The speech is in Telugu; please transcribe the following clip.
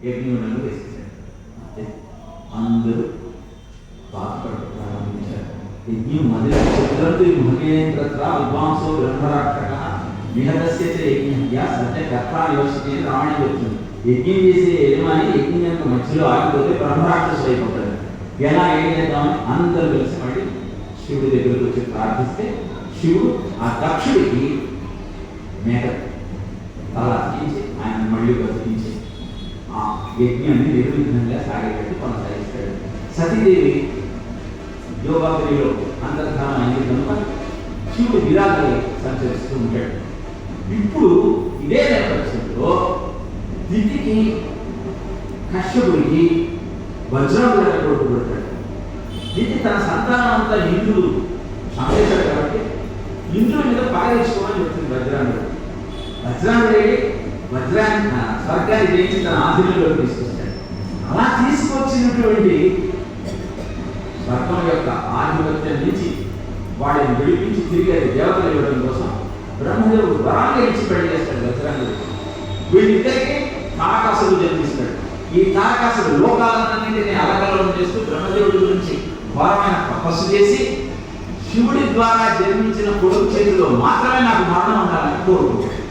యజ్ఞంలో వేసేసాడు. అందరూ బాధపడటం ప్రారంభించారు. యజ్ఞం మొదలు మహేంద్ర విద్వాంసో బ్రహ్మరాక్షక నిహతస్య యజ్ఞ సత్యకర్త యోచన రావణి చెప్తుంది. యజ్ఞం చేసే యజమాని యజ్ఞం యొక్క మధ్యలో ఆగిపోతే బ్రహ్మరాక్షసు అయిపోతాడు. ఎలా ఏం చేద్దామని అందరూ కలిసి మళ్ళీ శివుడి దగ్గరకు వచ్చి ప్రార్థిస్తే శివుడు ఆ దక్షుడికి మేక తల అతికించి ఆయన మళ్ళీ బతికించి ఆ యజ్ఞాన్ని నిర్విఘ్నంగా సాగేటట్టు కొనసాగిస్తాడు. సతీదేవి యోగాగ్నిలో అంతర్ధానం అయింది కనుక శివుడు విరాగలి సంచరిస్తూ ఉంటాడు. ఇప్పుడు ఇదే నేపథ్యంలో దితికి కశ్యపుడికి వజ్రాలు కొడుకు పెడతాడు. దితి తన సంతానం అంతా ఇంద్రుడు సందేశాడు కాబట్టి ఇంద్రుడి మీద పారేసుకోమని చెప్తుంది వజ్రాంగుడు. వజ్రాన్ని స్వర్గాన్ని చేసి తన ఆధీనంలో తీసుకొస్తాడు. అలా తీసుకొచ్చినటువంటి స్వర్గం యొక్క ఆధిపత్యం నుంచి వాడిని విడిపించి తిరిగి అది దేవతలు ఇవ్వడం కోసం బ్రహ్మదేవుడు వరాన్ని ఇచ్చి పెళ్లి చేస్తాడు వజ్రాంగుడు. వీళ్ళిద్దరికీ తారకాసుడు జన్మిస్తాడు. ఈ తారకాసుడు లోకాలన్నింటినీ అలకలం చేస్తూ బ్రహ్మదేవుడి గురించి ఘోరమైన తపస్సు చేసి శివుడి ద్వారా జన్మించిన కొడుకు చేతిలో మాత్రమే నాకు మరణం ఉండాలని కోరుకుంటాడు.